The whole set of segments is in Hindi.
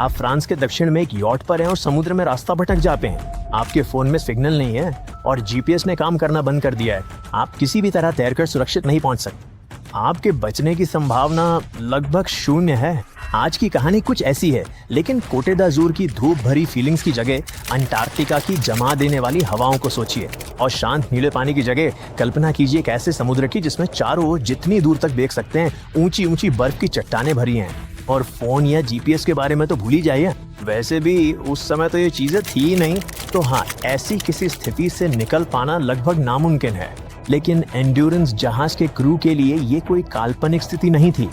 आप फ्रांस के दक्षिण में एक यॉट पर हैं और समुद्र में रास्ता भटक जाते हैं। आपके फोन में सिग्नल नहीं है और जीपीएस ने काम करना बंद कर दिया है। आप किसी भी तरह तैरकर सुरक्षित नहीं पहुंच सकते। आपके बचने की संभावना लगभग 0 है। आज की कहानी कुछ ऐसी है, लेकिन कोटे d'Azur की धूप भरी फीलिंग्स की जगह अंटार्कटिका की जमा देने वाली हवाओं को सोचिए और शांत नीले पानी की जगह कल्पना कीजिए एक ऐसे समुद्र की जिसमें चारों ओर जितनी दूर तक देख सकते हैं ऊंची ऊंची बर्फ की चट्टानें भरी हैं। और फोन या जीपीएस के बारे में तो भूल ही जाइए। वैसे भी उस समय तो ये चीजें थी ही नहीं। तो हाँ, ऐसी किसी स्थिति से निकल पाना लगभग नामुमकिन है। लेकिन एंड्योरेंस जहाज के क्रू के लिए ये कोई काल्पनिक स्थिति नहीं थी,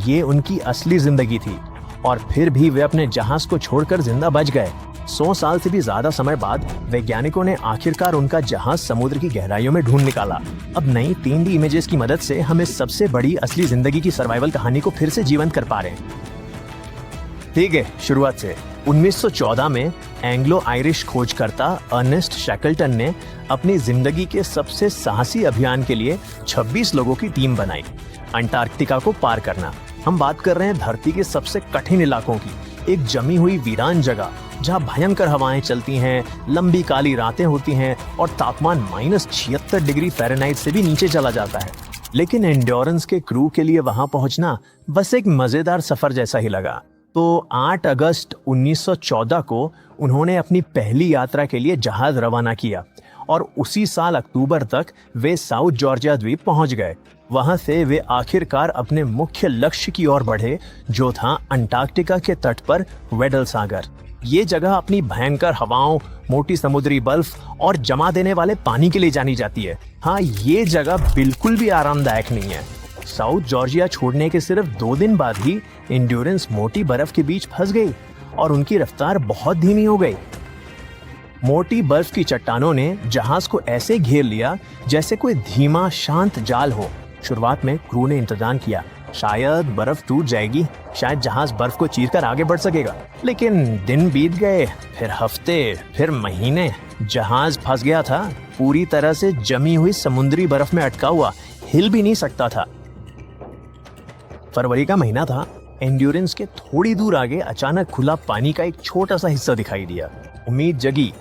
ये उनकी असली जिंदगी थी। और फिर भी वे अपने जहाज को छोड़कर जिंदा बच गए। 100 साल से भी ज्यादा समय बाद वैज्ञानिकों ने आखिरकार उनका जहाज समुद्र की गहराइयों में ढूंढ निकाला। अब नई 3D इमेजेस की मदद से हम इस सबसे बड़ी असली जिंदगी की सर्वाइवल कहानी को फिर से जीवंत कर पा रहे हैं। ठीक है, शुरुआत से 1914 में एंग्लो आयरिश खोजकर्ता अर्नेस्ट शैकल्टन ने अपनी जिंदगी के सबसे साहसी अभियान के लिए 26 लोगों की टीम बनाई। अंटार्कटिका को पार करना। हम बात कर रहे हैं धरती के सबसे कठिन इलाकों की, एक जमी हुई वीरान जगह जहां भयंकर हवाएं चलती हैं, लंबी काली रातें होती हैं और तापमान -76 डिग्री फ़ारेनहाइट से भी नीचे चला जाता है। लेकिन एंड्योरेंस के क्रू के लिए वहां पहुंचना बस एक मजेदार सफर जैसा ही लगा। तो 8 अगस्त 1914 को उन्होंने अपनी पहली यात्रा के लिए जहाज रवाना किया और उसी साल अक्टूबर तक वे साउथ जॉर्जिया द्वीप पहुंच गए। वहां से वे आखिरकार अपने मुख्य लक्ष्य की ओर बढ़े, जो था अंटार्कटिका के तट पर वेडल सागर। ये जगह अपनी भयंकर हवाओं, मोटी समुद्री बर्फ और जमा देने वाले पानी के लिए जानी जाती है। हाँ, ये जगह बिल्कुल भी आरामदायक नहीं है। साउथ जॉर्जिया छोड़ने के सिर्फ 2 दिन बाद ही एंड्योरेंस मोटी बर्फ के बीच फंस गई और उनकी रफ्तार बहुत धीमी हो गई। मोटी बर्फ की चट्टानों ने जहाज को ऐसे घेर लिया जैसे कोई धीमा शांत जाल हो। शुरुआत में क्रू ने इंतजार किया, शायद बर्फ टूट जाएगी, शायद जहाज बर्फ को चीरकर आगे बढ़ सकेगा। लेकिन दिन बीत गए, फिर हफ्ते, फिर महीने। जहाज फंस गया था, पूरी तरह से जमी हुई समुद्री बर्फ में अटका हुआ, हिल भी नहीं सकता था। फरवरी का महीना था। एंड्योरेंस के थोड़ी दूर आगे अचानक खुला पानी का एक छोटा सा हिस्सा दिखाई दिया। उम्मीद जगी,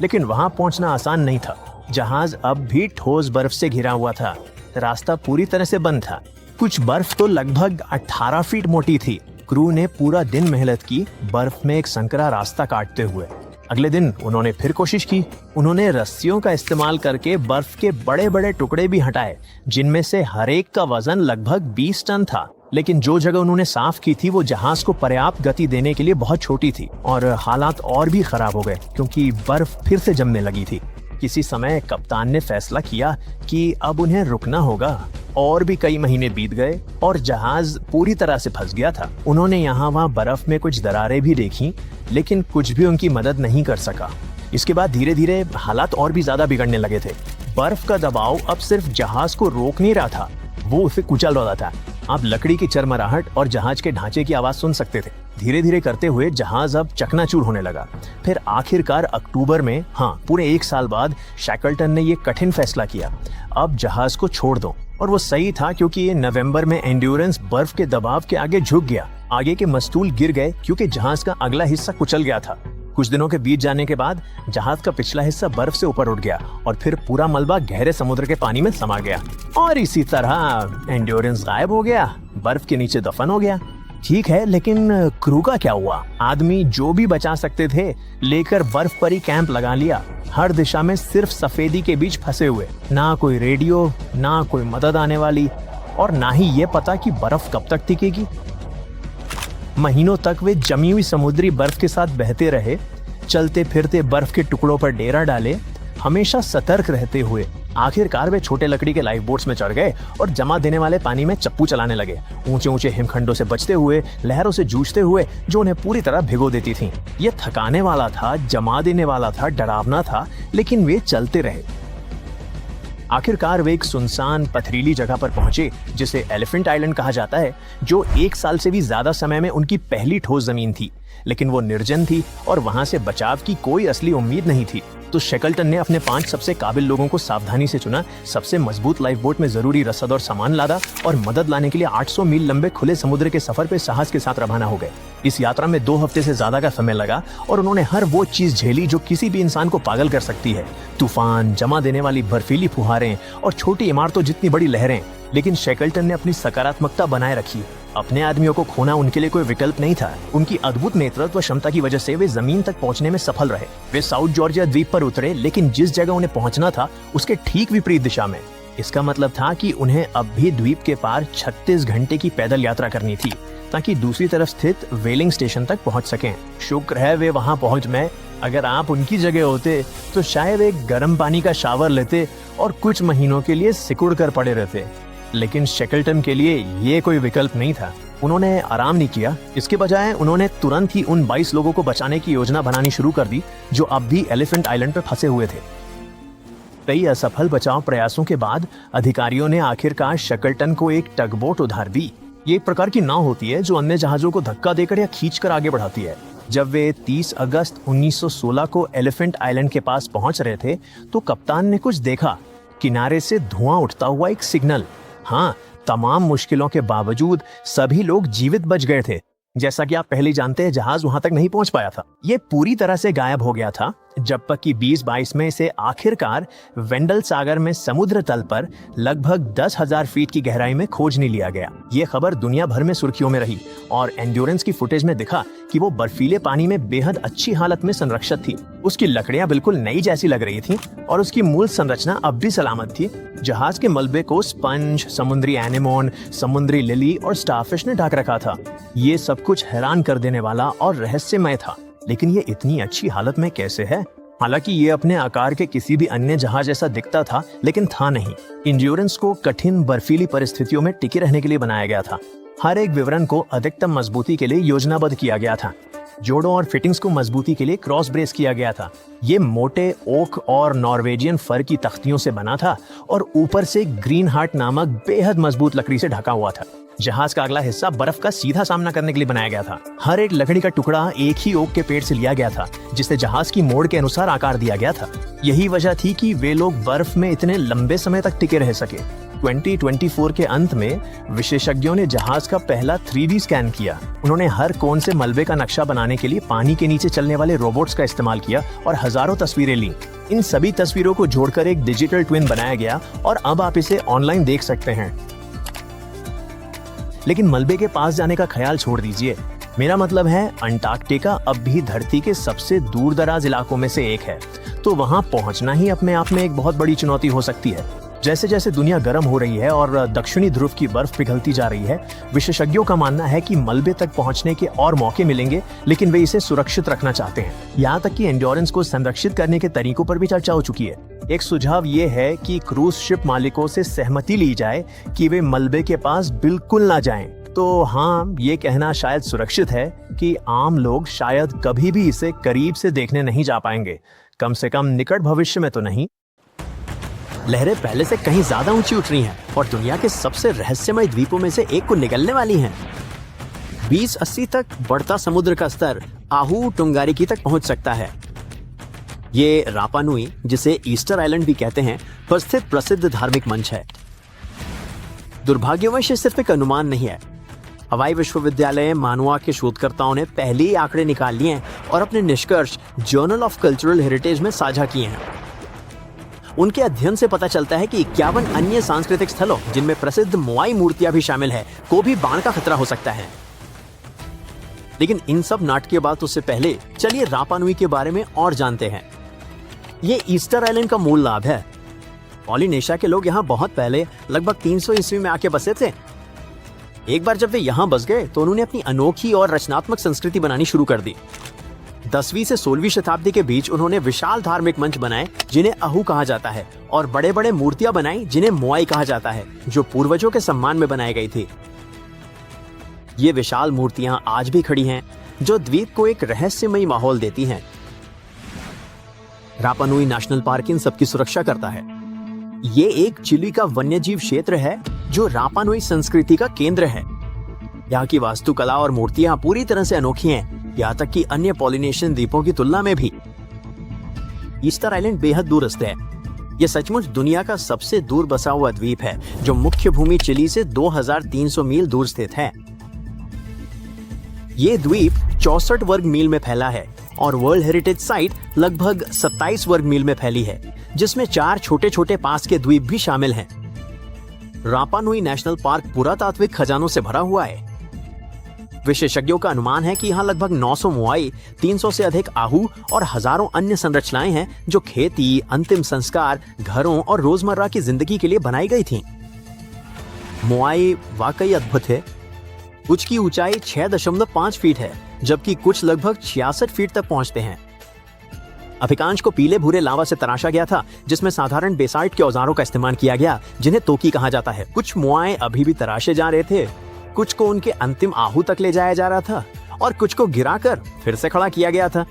लेकिन वहां पहुंचना आसान नहीं था। जहाज अब भी ठोस बर्फ से घिरा हुआ था, रास्ता पूरी तरह से बंद था। कुछ बर्फ तो लगभग 18 फीट मोटी थी। क्रू ने पूरा दिन मेहनत की, बर्फ में एक संकरा रास्ता काटते हुए। अगले दिन उन्होंने फिर कोशिश की। उन्होंने रस्सियों का इस्तेमाल करके बर्फ के बड़े बड़े टुकड़े भी हटाए, जिनमें से हर एक का वजन लगभग 20 टन था। लेकिन जो जगह उन्होंने साफ की थी वो जहाज को पर्याप्त गति देने के लिए बहुत छोटी थी और हालात और भी खराब हो गए क्योंकि बर्फ फिर से जमने लगी थी। किसी समय कप्तान ने फैसला किया कि अब उन्हें रुकना होगा। और भी कई महीने बीत गए और जहाज पूरी तरह से फंस गया था। उन्होंने यहाँ वहाँ बर्फ में कुछ दरारें भी देखी, लेकिन कुछ भी उनकी मदद नहीं कर सका। इसके बाद धीरे धीरे हालात और भी ज्यादा बिगड़ने लगे थे। बर्फ का दबाव अब सिर्फ जहाज को रोक नहीं रहा था, वो उसे कुचल रहा था। आप लकड़ी की चरमराहट और जहाज के ढांचे की आवाज सुन सकते थे। धीरे धीरे करते हुए जहाज अब चकनाचूर होने लगा। फिर आखिरकार अक्टूबर में, पूरे 1 साल बाद, शैकल्टन ने ये कठिन फैसला किया, अब जहाज को छोड़ दो। और वो सही था, क्योंकि ये नवंबर में एंड्योरेंस बर्फ के दबाव के आगे झुक गया। आगे के मस्तूल गिर गए क्योंकि जहाज का अगला हिस्सा कुचल गया था। कुछ दिनों के बीत जाने के बाद जहाज का पिछला हिस्सा बर्फ से ऊपर उठ गया और फिर पूरा मलबा गहरे समुद्र के पानी में समा गया और इसी तरह एंड्योरेंस गायब हो गया, बर्फ के नीचे दफन हो गया। ठीक है, लेकिन क्रू का क्या हुआ? आदमी जो भी बचा सकते थे लेकर बर्फ पर ही कैंप लगा लिया, हर दिशा में सिर्फ सफेदी के बीच फंसे हुए। ना कोई रेडियो, ना कोई मदद आने वाली और ना ही ये पता कि बर्फ कब तक टिकेगी। महीनों तक वे जमी हुई समुद्री बर्फ के साथ बहते रहे, चलते फिरते बर्फ के टुकड़ों पर डेरा डाले, हमेशा सतर्क रहते हुए। आखिरकार वे छोटे लकड़ी के लाइफ बोट्स में चढ़ गए और जमा देने वाले पानी में चप्पू चलाने लगे, ऊंचे ऊंचे हिमखंडों से बचते हुए, लहरों से जूझते हुए जो उन्हें पूरी तरह भिगो देती थीं। ये थकाने वाला था, जमा देने वाला था, डरावना था, लेकिन वे चलते रहे। आखिरकार वे एक सुनसान पथरीली जगह पर पहुंचे जिसे एलिफेंट आइलैंड कहा जाता है, जो 1 साल से भी ज्यादा समय में उनकी पहली ठोस जमीन थी। लेकिन वो निर्जन थी और वहां से बचाव की कोई असली उम्मीद नहीं थी। तो शेकल्टन ने अपने 5 सबसे काबिल लोगों को सावधानी से चुना, सबसे मजबूत लाइफ बोट में जरूरी रसद और सामान लादा और मदद लाने के लिए 800 मील लंबे खुले समुद्र के सफर पे साहस के साथ रवाना हो गए। इस यात्रा में 2 हफ्ते से ज्यादा का समय लगा और उन्होंने हर वो चीज झेली जो किसी भी इंसान को पागल कर सकती है। तूफान, जमा देने वाली बर्फीली फुहारें और छोटी इमारतों जितनी बड़ी लहरें। लेकिन शेकल्टन ने अपनी सकारात्मकता बनाए रखी। अपने आदमियों को खोना उनके लिए कोई विकल्प नहीं था। उनकी अद्भुत नेतृत्व क्षमता की वजह से वे जमीन तक पहुंचने में सफल रहे। वे साउथ जॉर्जिया द्वीप पर उतरे, लेकिन जिस जगह उन्हें पहुंचना था उसके ठीक विपरीत दिशा में। इसका मतलब था कि उन्हें अब भी द्वीप के पार 36 घंटे की पैदल यात्रा करनी थी ताकि दूसरी तरफ स्थित व्हेलिंग स्टेशन तक पहुंच सकें। शुक्र है वे वहां पहुंच गए। अगर आप उनकी जगह होते तो शायद एक गर्म पानी का शावर लेते और कुछ महीनों के लिए सिकुड़ कर पड़े रहते। लेकिन शेकल्टन के लिए ये कोई विकल्प नहीं था। उन्होंने आराम नहीं किया। इसके बजाय उन्होंने तुरंत ही उन 22 लोगों को बचाने की योजना बनानी शुरू कर दी जो अब भी एलिफेंट आइलैंड पर फंसे हुए थे। कई असफल बचाव प्रयासों के बाद अधिकारियों ने आखिरकार शेकल्टन को एक टगबोट उधार दी। ये एक प्रकार की नाव होती है जो अन्य जहाजों को धक्का देकर या खींचकर आगे बढ़ाती है। जब वे 30 अगस्त 1916 को एलिफेंट आइलैंड के पास पहुंच रहे थे तो कप्तान ने कुछ देखा। किनारे से धुआं उठता हुआ एक सिग्नल। हाँ, तमाम मुश्किलों के बावजूद सभी लोग जीवित बच गए थे। जैसा कि आप पहले जानते हैं, जहाज वहां तक नहीं पहुंच पाया था। ये पूरी तरह से गायब हो गया था जब तक कि 2022 में इसे आखिरकार वेंडल सागर में समुद्र तल पर लगभग 10,000 फीट की गहराई में खोज नहीं लिया गया। ये खबर दुनिया भर में सुर्खियों में रही और एंड्योरेंस की फुटेज में दिखा कि वो बर्फीले पानी में बेहद अच्छी हालत में संरक्षित थी। उसकी लकड़ियां बिल्कुल नई जैसी लग रही थी और उसकी मूल संरचना अब भी सलामत थी। जहाज के मलबे को स्पंज, समुद्री एनेमोन, समुद्री लिली और स्टारफिश ने ढक रखा था। ये सब कुछ हैरान कर देने वाला और रहस्यमय था। लेकिन ये इतनी अच्छी हालत में कैसे है? हालांकि ये अपने आकार के किसी भी अन्य जहाज जैसा दिखता था, लेकिन था नहीं। एंड्योरेंस को कठिन बर्फीली परिस्थितियों में टिके रहने के लिए बनाया गया था। हर एक विवरण को अधिकतम मजबूती के लिए योजनाबद्ध किया गया था। जोड़ों और फिटिंग्स को मजबूती के लिए क्रॉस ब्रेस किया गया था। ये मोटे ओक और नॉर्वेजियन फर की तख्तियों से बना था और ऊपर से ग्रीन हार्ट नामक बेहद मजबूत लकड़ी से ढका हुआ था। जहाज का अगला हिस्सा बर्फ का सीधा सामना करने के लिए बनाया गया था। हर एक लकड़ी का टुकड़ा एक ही ओक के पेड़ से लिया गया था, जिसे जहाज की मोड़ के अनुसार आकार दिया गया था। यही वजह थी कि वे लोग बर्फ में इतने लंबे समय तक टिके रह सके। 2024 के अंत में विशेषज्ञों ने जहाज का पहला 3D स्कैन किया। उन्होंने हर कोन से मलबे का नक्शा बनाने के लिए पानी के नीचे चलने वाले रोबोट्स का इस्तेमाल किया और हजारों तस्वीरें लीं। इन सभी तस्वीरों को जोड़कर एक डिजिटल ट्विन बनाया गया और अब आप इसे ऑनलाइन देख सकते हैं। लेकिन मलबे के पास जाने का ख्याल छोड़ दीजिए। मेरा मतलब है, अंटार्कटिका अब भी धरती के सबसे दूर दराज इलाकों में से एक है, तो वहां पहुंचना ही अपने आप में एक बहुत बड़ी चुनौती हो सकती है। जैसे जैसे दुनिया गर्म हो रही है और दक्षिणी ध्रुव की बर्फ पिघलती जा रही है, विशेषज्ञों का मानना है कि मलबे तक पहुंचने के और मौके मिलेंगे, लेकिन वे इसे सुरक्षित रखना चाहते हैं। यहाँ तक कि एंड्योरेंस को संरक्षित करने के तरीकों पर भी चर्चा हो चुकी है। एक सुझाव ये है कि क्रूज शिप मालिकों से सहमति ली जाए कि वे मलबे के पास बिल्कुल ना जाएं। तो हाँ, ये कहना शायद सुरक्षित है कि आम लोग शायद कभी भी इसे करीब से देखने नहीं जा पाएंगे, कम से कम निकट भविष्य में तो नहीं। लहरें पहले से कहीं ज्यादा ऊंची उठ रही हैं और दुनिया के सबसे रहस्यमय द्वीपों में से एक को निगलने वाली हैं। 2080 तक बढ़ता समुद्र का स्तर आहू टुंगारिकी तक पहुंच सकता है। ये रापा नुई, जिसे ईस्टर आइलैंड भी कहते हैं, पर स्थित प्रसिद्ध धार्मिक मंच है। दुर्भाग्यवश ये सिर्फ एक अनुमान नहीं है। हवाई विश्वविद्यालय मानुआ के शोधकर्ताओं ने पहले ही आंकड़े निकाल लिए हैं और अपने निष्कर्ष जर्नल ऑफ कल्चरल हेरिटेज में साझा किए हैं। उनके अध्ययन से पता चलता है कि 51 अन्य सांस्कृतिक स्थलों, जिनमें प्रसिद्ध मोआई मूर्तियां भी शामिल है, को भी बाढ़ का खतरा हो सकता है। लेकिन इन सब नाटकीय बातों से पहले चलिए रापा नुई के बारे में और जानते हैं। ये ईस्टर आइलैंड का मूल लाभ है। पॉलिनेशिया के लोग यहाँ बहुत पहले, लगभग 300 ईस्वी में आके बसे थे। एक बार जब वे यहाँ बस गए तो उन्होंने अपनी अनोखी और रचनात्मक संस्कृति बनानी शुरू कर दी। 10वीं से 16वीं शताब्दी के बीच उन्होंने विशाल धार्मिक मंच बनाए, जिन्हें आहू कहा जाता है, और बड़े बड़े मूर्तियां बनाई, जिन्हें मोआई कहा जाता है, जो पूर्वजों के सम्मान में बनाई गई थी। ये विशाल मूर्तियां आज भी खड़ी हैं, जो द्वीप को एक रहस्यमयी माहौल देती हैं। रापा नुई नेशनल पार्क इन सबकी सुरक्षा करता है। ये एक चिली का वन्यजीव क्षेत्र है जो रापा नुई संस्कृति का केंद्र है। यहाँ की वास्तुकला और मूर्तियां पूरी तरह से अनोखी हैं, यहाँ तक कि अन्य पॉलिनेशियन द्वीपों की तुलना में भी। ईस्टर आइलैंड बेहद दूरस्थ है। यह सचमुच दुनिया का सबसे दूर बसा हुआ द्वीप है, जो मुख्य भूमि चिली से 2300 मील दूर स्थित है। ये द्वीप 64 वर्ग मील में फैला है और वर्ल्ड हेरिटेज साइट लगभग 27 वर्ग मील में फैली है, जिसमें 4 छोटे छोटे पास के द्वीप भी शामिल हैं। रापा नुई नेशनल पार्क पुरातात्विक खजानों से भरा हुआ है। विशेषज्ञों का अनुमान है कि यहाँ लगभग 900 मोआई, 300 से अधिक आहू और हजारों अन्य संरचनाएं हैं जो खेती, अंतिम संस्कार, घरों और रोजमर्रा की जिंदगी के लिए बनाई गई थीं। मोआई वाकई अद्भुत है। कुछ की ऊंचाई 6.5 फीट है, जबकि कुछ लगभग 66 फीट तक पहुंचते हैं। अधिकांश को पीले भूरे लावा से तराशा गया था, जिसमें साधारण बेसाल्ट के औजारों का इस्तेमाल किया गया, जिन्हें तोकी कहा जाता है। कुछ मोआए अभी भी तराशे जा रहे थे, कुछ को उनके अंतिम आहू तक ले जाया जा रहा था और कुछ को गिराकर फिर से खड़ा किया गया था।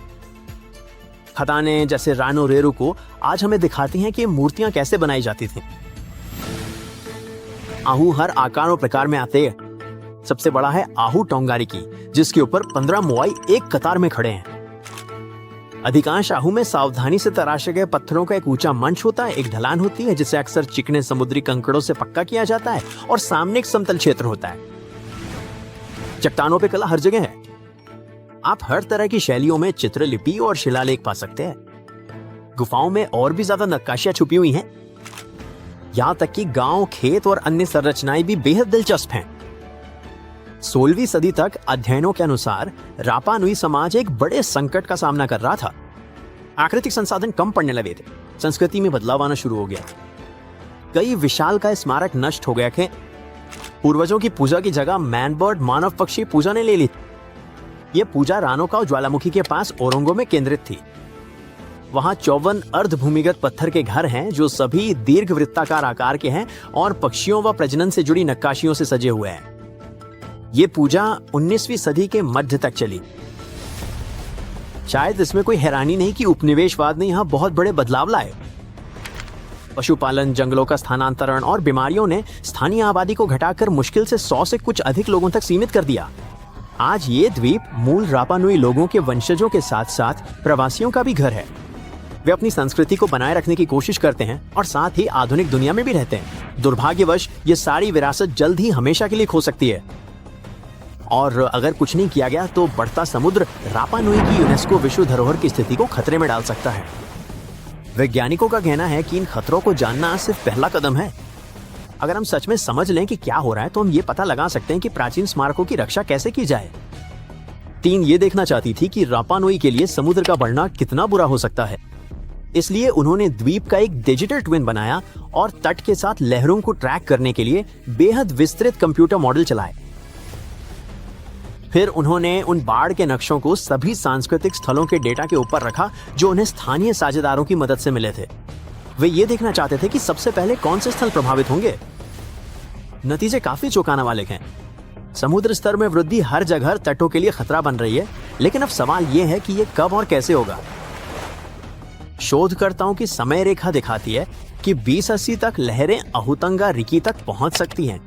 खदानें जैसे रानो रेरू को आज हमें दिखाती हैं कि मूर्तियां कैसे बनाई जाती थीं। आहू हर आकार और प्रकार में आते हैं। सबसे बड़ा है आहू टोंगारी की, जिसके ऊपर 15 मोआई एक कतार में खड़े हैं। अधिकांश आहू में सावधानी से तराशे गए पत्थरों का एक ऊंचा मंच होता है, एक ढलान होती है जिसे अक्सर चिकने समुद्री कंकड़ों से पक्का किया जाता है, और सामने एक समतल क्षेत्र होता है। चट्टानों पे कला हर जगह है। आप हर तरह की शैलियों में चित्रलिपि और शिलालेख पा सकते हैं। गुफाओं में और भी ज्यादा नक्काशियां छुपी हुई हैं। यहां तक कि गांव, खेत और अन्य संरचनाएं भी बेहद दिलचस्प हैं। 16वीं सदी तक अध्ययनों के अनुसार रापा नुई समाज एक बड़े संकट का सामना कर रहा था। प्राकृतिक संसाधन कम पड़ने लगे थे, संस्कृति में बदलाव आना शुरू हो गया। कई विशालकाय स्मारक नष्ट हो गए थे। पूर्वजों की पूजा की जगह मैनबर्ड, मानव पक्षी पूजा ने ले ली। यह पूजा रानोकाव ज्वालामुखी के पास ओरोंगो में केंद्रित थी। वहां 54 अर्ध भूमिगत पत्थर के घर हैं, जो सभी दीर्घ वृत्ताकार आकार के हैं और पक्षियों व प्रजनन से जुड़ी नक्काशियों से सजे हुए हैं। ये पूजा 19वीं सदी के मध्य तक चली। शायद इसमें कोई हैरानी नहीं कि उपनिवेशवाद ने यहाँ बहुत बड़े बदलाव लाए। पशुपालन, जंगलों का स्थानांतरण और बीमारियों ने स्थानीय आबादी को घटाकर मुश्किल से 100 से कुछ अधिक लोगों तक सीमित कर दिया। आज ये द्वीप मूल रापा नुई लोगों के वंशजों के साथ साथ प्रवासियों का भी घर है। वे अपनी संस्कृति को बनाए रखने की कोशिश करते हैं और साथ ही आधुनिक दुनिया में भी रहते हैं। दुर्भाग्यवश ये सारी विरासत जल्द ही हमेशा के लिए खो सकती है, और अगर कुछ नहीं किया गया तो बढ़ता समुद्र रापा नुई की यूनेस्को विश्व धरोहर की स्थिति को खतरे में डाल सकता है। वैज्ञानिकों का कहना है कि इन खतरों को जानना सिर्फ पहला कदम है। अगर हम सच में समझ लें कि क्या हो रहा है, तो हम ये पता लगा सकते हैं कि प्राचीन स्मारकों की रक्षा कैसे की जाए। टीम ये देखना चाहती थी कि रापा नुई के लिए समुद्र का बढ़ना कितना बुरा हो सकता है। इसलिए उन्होंने द्वीप का एक डिजिटल ट्विन बनाया और तट के साथ लहरों को ट्रैक करने के लिए बेहद विस्तृत कंप्यूटर मॉडल चलाए। फिर उन्होंने उन बाढ़ के नक्शों को सभी सांस्कृतिक स्थलों के डेटा के ऊपर रखा जो उन्हें स्थानीय साझेदारों की मदद से मिले थे। वे ये देखना चाहते थे कि सबसे पहले कौन से स्थल प्रभावित होंगे। नतीजे काफी चौंकाने वाले हैं। समुद्र स्तर में वृद्धि हर जगह तटों के लिए खतरा बन रही है, लेकिन अब सवाल यह है कि यह कब और कैसे होगा। शोधकर्ताओं की समय रेखा दिखाती है कि 2080 तक लहरें अहुतंगा रिकी तक पहुंच सकती हैं।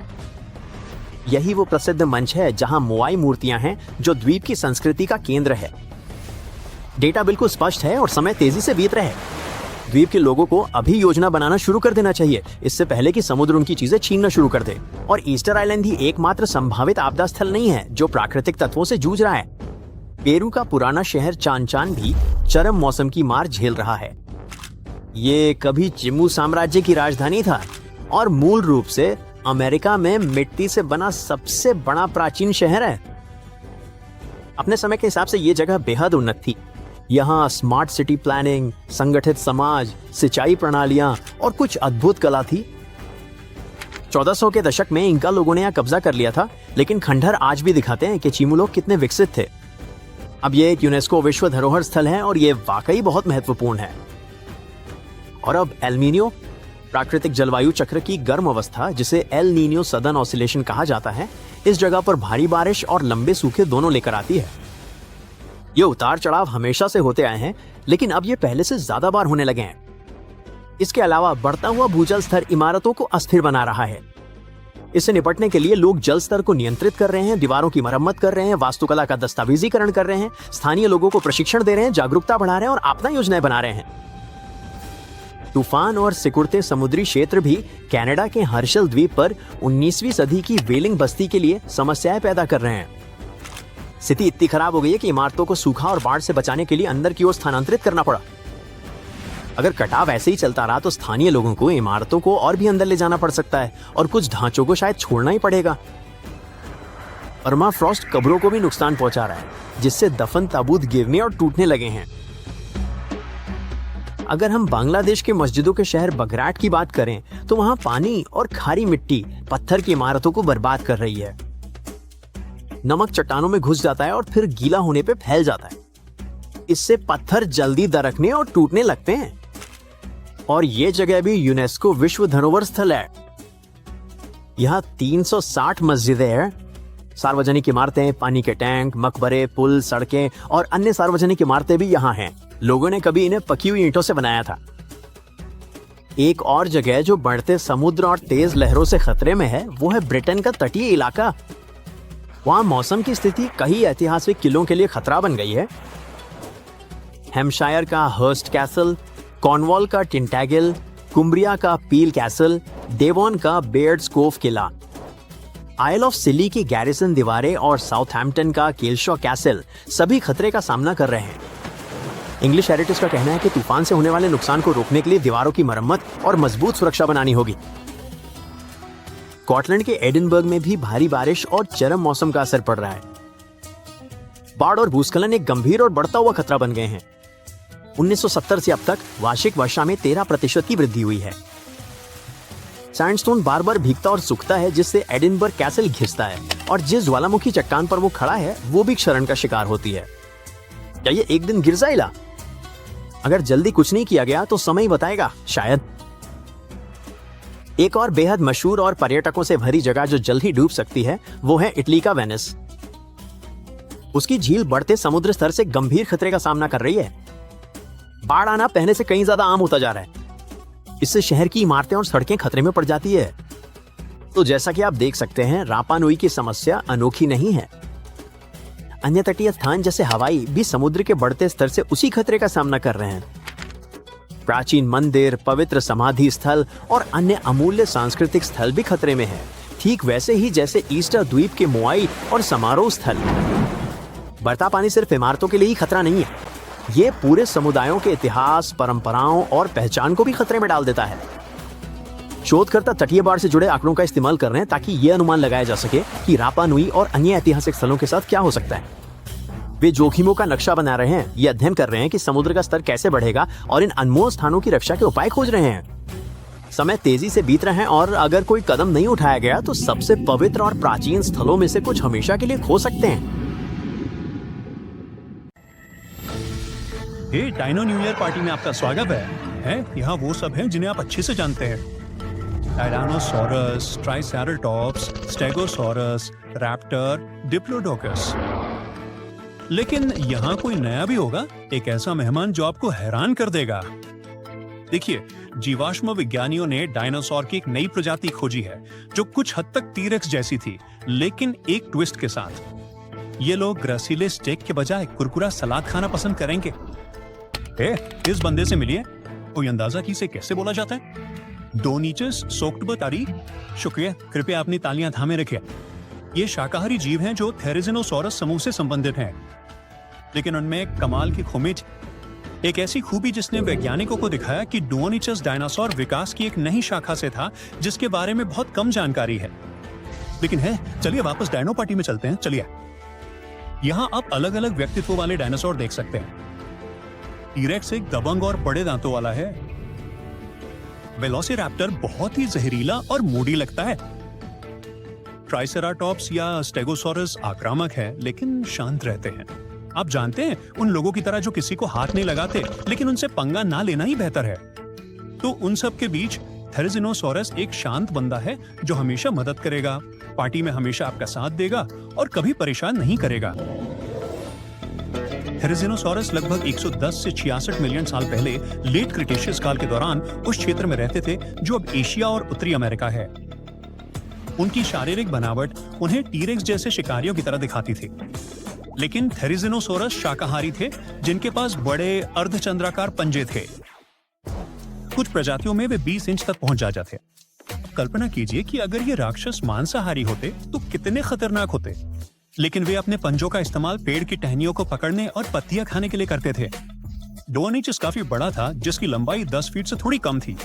यही वो प्रसिद्ध मंच है जहां मोआई मूर्तियां हैं, जो द्वीप की संस्कृति का केंद्र है। डेटा बिल्कुल स्पष्ट है और समय तेजी से बीत रहा है। द्वीप के लोगों को अभी योजना बनाना शुरू कर देना चाहिए, इससे पहले कि समुद्र उनकी चीजें छीनना शुरू कर दे। और ईस्टर आइलैंड ही एकमात्र संभावित आपदा स्थल नहीं है जो प्राकृतिक तत्वों से जूझ रहा है। पेरू का पुराना शहर चान भी चरम मौसम की मार झेल रहा है। ये कभी चिमू साम्राज्य की राजधानी था और मूल रूप से अमेरिका में मिट्टी से बना सबसे बड़ा प्राचीन शहर है। अपने समय के हिसाब से ये जगह बेहद उन्नत थी। यहाँ स्मार्ट सिटी प्लानिंग, संगठित समाज, सिंचाई प्रणालियां और कुछ अद्भुत कला थी। 1400 के दशक में इंका लोगों ने यहाँ कब्जा कर लिया था, लेकिन खंडहर आज भी दिखाते हैं कि चिमू लोग कितने विकसित थे। अब ये एक यूनेस्को विश्व धरोहर स्थल है और ये वाकई बहुत महत्वपूर्ण है। और अब एल नीनो, प्राकृतिक जलवायु चक्र की गर्म अवस्था, जिसे एल नीनो सदर्न ऑसिलेशन कहा जाता है, इस जगह पर भारी बारिश और लंबे सूखे दोनों लेकर आती है। ये उतार चढ़ाव हमेशा से होते आए हैं, लेकिन अब ये पहले से ज्यादा बार होने लगे हैं। इसके अलावा बढ़ता हुआ भूजल स्तर इमारतों को अस्थिर बना रहा है। इससे निपटने के लिए लोग जल स्तर को नियंत्रित कर रहे हैं, दीवारों की मरम्मत कर रहे हैं, वास्तुकला का दस्तावेजीकरण कर रहे हैं, स्थानीय लोगों को प्रशिक्षण दे रहे हैं, जागरूकता बढ़ा रहे हैं और आपदा योजनाएं बना रहे हैं। तूफान और सिकुड़ते समुद्री क्षेत्र भी कनाडा के हर्शल द्वीप पर 19वीं सदी की वेलिंग बस्ती के लिए समस्याएं पैदा कर रहे हैं। स्थिति इतनी खराब हो गई है कि इमारतों को सूखा और बाढ़ से बचाने के लिए अंदर की ओर स्थानांतरित करना पड़ा। अगर कटाव ऐसे ही चलता रहा तो स्थानीय लोगों को इमारतों को और भी अंदर ले जाना पड़ सकता है और कुछ ढांचों को शायद छोड़ना ही पड़ेगा। परमाफ्रॉस्ट कब्रों को भी नुकसान पहुंचा रहा है, जिससे दफन ताबूत गिरने और टूटने लगे हैं। अगर हम बांग्लादेश के मस्जिदों के शहर बगराट की बात करें तो वहां पानी और खारी मिट्टी पत्थर की इमारतों को बर्बाद कर रही है। नमक चट्टानों में घुस जाता है और फिर गीला होने पे फैल जाता है। इससे पत्थर जल्दी दरकने और टूटने लगते हैं। और ये जगह भी यूनेस्को विश्व धरोहर स्थल है। यहाँ 360 मस्जिदें हैं। सार्वजनिक इमारतें, पानी के टैंक, मकबरे, पुल, सड़कें और अन्य सार्वजनिक इमारतें भी यहाँ हैं। लोगों ने कभी इन्हें पकी हुई ईंटों से बनाया था। एक और जगह जो बढ़ते समुद्र और तेज लहरों से खतरे में है वो है ब्रिटेन का तटीय इलाका। वहां मौसम की स्थिति कई ऐतिहासिक किलों के लिए खतरा बन गई है। हैम्पशायर का हर्स्ट कैसल, कॉर्नवॉल का टिंटैगल, कुम्ब्रिया का पील कैसल, डेवॉन का बेयर्ड्स कोव किला, आइल ऑफ सिली की गैरिसन दीवारें और साउथहैम्पटन का केलशॉ कैसल सभी खतरे का सामना कर रहे हैं। इंग्लिश हेरिटेज का कहना है कि तूफान से होने वाले नुकसान को रोकने के लिए दीवारों की मरम्मत और मजबूत सुरक्षा बनानी होगी। स्कॉटलैंड के एडिनबर्ग में भी भारी बारिश और चरम मौसम का असर पड़ रहा है। बाढ़ और भूस्खलन एक गंभीर और बढ़ता हुआ खतरा बन गए हैं। 1970 से अब तक वार्षिक वर्षा में 13% की वृद्धि हुई है। सैंडस्टोन बार बार भीगता और सूखता है, जिससे एडिनबर्ग कैसल घिसता है और जिस ज्वालामुखी चट्टान पर वो खड़ा है वो भी क्षरण का शिकार होती है। क्या ये एक दिन गिर जाएगा? अगर जल्दी कुछ नहीं किया गया तो समय ही बताएगा, शायद। एक और बेहद मशहूर और पर्यटकों से भरी जगह जो जल्द ही डूब सकती है वो है इटली का वेनिस। उसकी झील बढ़ते समुद्र स्तर से गंभीर खतरे का सामना कर रही है। बाढ़ आना पहले से कहीं ज्यादा आम होता जा रहा है। इससे शहर की इमारतें और सड़कें खतरे में पड़ जाती है। तो जैसा कि आप देख सकते हैं, रापा नुई की समस्या अनोखी नहीं है। अन्य तटीय स्थान जैसे हवाई भी समुद्र के बढ़ते स्तर से उसी खतरे का सामना कर रहे हैं। प्राचीन मंदिर, पवित्र समाधि स्थल और अन्य अमूल्य सांस्कृतिक स्थल भी खतरे में हैं, ठीक वैसे ही जैसे ईस्टर द्वीप के मोआई और समारोह स्थल। बढ़ता पानी सिर्फ इमारतों के लिए ही खतरा नहीं है, ये पूरे समुदायों के इतिहास, परंपराओं और पहचान को भी खतरे में डाल देता है। शोधकर्ता तटीय बाढ़ से जुड़े आंकड़ों का इस्तेमाल कर रहे हैं ताकि ये अनुमान लगाया जा सके कि रापा नुई और अन्य ऐतिहासिक स्थलों के साथ क्या हो सकता है। वे जोखिमों का नक्शा बना रहे हैं, ये अध्ययन कर रहे हैं कि समुद्र का स्तर कैसे बढ़ेगा और इन अनमोल स्थानों की रक्षा के उपाय खोज रहे हैं। समय तेजी से बीत रहे हैं और अगर कोई कदम नहीं उठाया गया तो सबसे पवित्र और प्राचीन स्थलों में से कुछ हमेशा के लिए खो सकते हैं। हे डायनो न्यू ईयर पार्टी में आपका स्वागत है। यहाँ वो सब हैं जिन्हें आप अच्छे से जानते हैं। Tyrannosaurus, triceratops, stegosaurus, Raptor, Diplodocus. लेकिन यहाँ कोई नया भी होगा, एक ऐसा मेहमान जो आपको हैरान कर देगा। देखिए, जीवाश्म विज्ञानियों ने डायनासोर की एक नई प्रजाति खोजी है जो कुछ हद तक टीरेक्स जैसी थी, लेकिन एक ट्विस्ट के साथ। ये लोग रसीले स्टेक के बजाय कुरकुरा सलाद खाना पसंद करेंगे। इस बंदे से मिलिए, कोई अंदाजा कि इसे कैसे बोला जाता है? डोनीचस सोक्टबतारी। शुक्रिया, कृपया अपनी तालियां थामे रखिए। ये शाकाहारी जीव हैं जो थेरिजिनोसॉरस समूह से संबंधित हैं, लेकिन उनमें एक कमाल की खूबी, एक ऐसी खूबी जिसने वैज्ञानिकों को दिखाया कि डुओनिचस डायनासोर विकास की एक नई शाखा से था जिसके बारे में बहुत कम जानकारी है। लेकिन है, चलिए वापस डायनो पार्टी में चलते हैं। चलिए, यहाँ आप अलग अलग व्यक्तित्व वाले डायनासोर देख सकते हैं। टीरेक्स एक दबंग और बड़े दांतों वाला है। वेलोसिरैप्टर बहुत ही जहरीला और मूडी लगता है। ट्राइसेराटॉप्स या स्टेगोसॉरस आक्रामक है लेकिन शांत रहते हैं। आप जानते हैं, उन लोगों की तरह जो किसी को हाथ नहीं लगाते, लेकिन उनसे पंगा ना लेना ही बेहतर है। तो उन सब के बीच थेरिजिनोसॉरस एक शांत बंदा है जो हमेशा मदद करेगा, पार्टी में हमेशा आपका साथ देगा और कभी परेशान नहीं करेगा। थेरिजिनोसॉरस लगभग 110 से 66 मिलियन साल पहले लेट क्रिटेशियस काल के दौरान उस क्षेत्र में रहते थे जो अब एशिया और उत्तरी अमेरिका है। उनकी शारीरिक बनावट उन्हें टीरेक्स जैसे शिकारियों की तरह दिखाती थी, लेकिन थेरिजिनोसॉरस शाकाहारी थे जिनके पास बड़े अर्धचंद्राकार पंजे थे। कुछ प्रजातियों में वे 20 इंच तक पहुंच जाते थे। कल्पना कीजिए कि अगर ये राक्षस मांसाहारी होते तो कितने खतरनाक होते। लेकिन वे अपने पंजों का इस्तेमाल पेड़ की टहनियों को पकड़ने और पत्तियां खाने के लिए करते थे। डोनिचस काफी बड़ा था, जिसकी लंबाई 10 फीट से थोड़ी कम थी।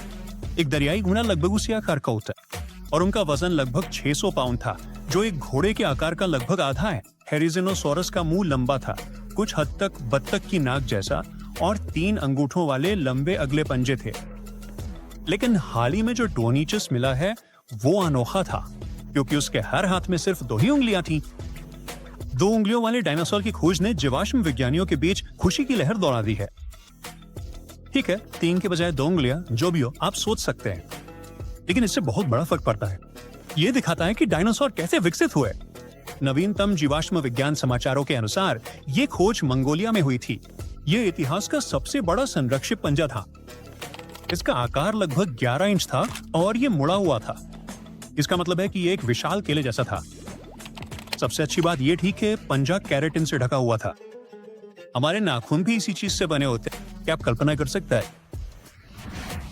एक दरियाई घोड़ा लगभग उसी आकार का होता और उनका वजन लगभग 600 पाउंड था, जो एक घोड़े के आकार का लगभग आधा है। हेरिजेनोसोरस का मुंह लंबा था, कुछ हद तक बत्तख की नाक जैसा, और 3 अंगूठों वाले लंबे अगले पंजे थे। लेकिन हाल ही में जो डोनिचस मिला है वो अनोखा था, क्योंकि उसके हर हाथ में सिर्फ 2 ही उंगलियां थीं। 2 उंगलियों वाले डायनासोर की खोज ने जीवाश्म विज्ञानियों के बीच खुशी की लहर दौड़ा दी है। ठीक है, 3 के बजाय 2 उंगलियां, जो भी हो, आप सोच सकते हैं, लेकिन इससे बहुत बड़ा फर्क पड़ता है। ये दिखाता है कि डायनासोर कैसे विकसित हुए। नवीनतम जीवाश्म विज्ञान समाचारों के अनुसार ये खोज मंगोलिया में हुई थी। ये इतिहास का सबसे बड़ा संरक्षित पंजा था। इसका आकार लगभग 11 इंच था और ये मुड़ा हुआ था। इसका मतलब है कि ये एक विशाल केले जैसा था। सबसे अच्छी बात ये थी कि पंजा केराटिन से ढका हुआ था। हमारे नाखून भी इसी चीज से बने होते हैं। क्या आप कल्पना कर सकते हैं?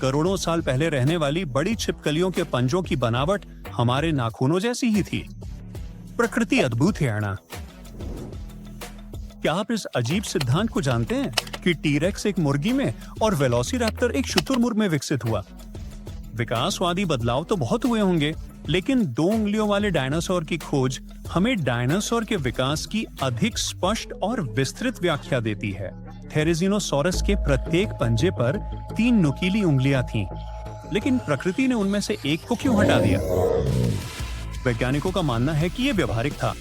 करोड़ों साल पहले रहने वाली बड़ी छिपकलियों के पंजों की बनावट हमारे नाखूनों जैसी ही थी। प्रकृति अद्भुत है अना। क्या आप इस अजीब सिद्धांत को जानते हैं कि टीरेक्स एक मुर्गी में और वेलोसिरैप्टर एक शुतुरमुर्ग में विकसित हुआ? विकासवादी बदलाव तो बहुत हुए होंगे, लेकिन 2 उंगलियों वाले डायनासोर की खोज हमें डायनासोर के विकास की अधिक स्पष्ट और विस्तृत व्याख्या देती है। थेरिजिनोसोरस के प्रत्येक पंजे पर 3 नुकीली उंगलियां थीं, लेकिन प्रकृति ने उनमें से एक को क्यों हटा दिया? वैज्ञानिकों का मानना है कि यह व्यवहारिक था।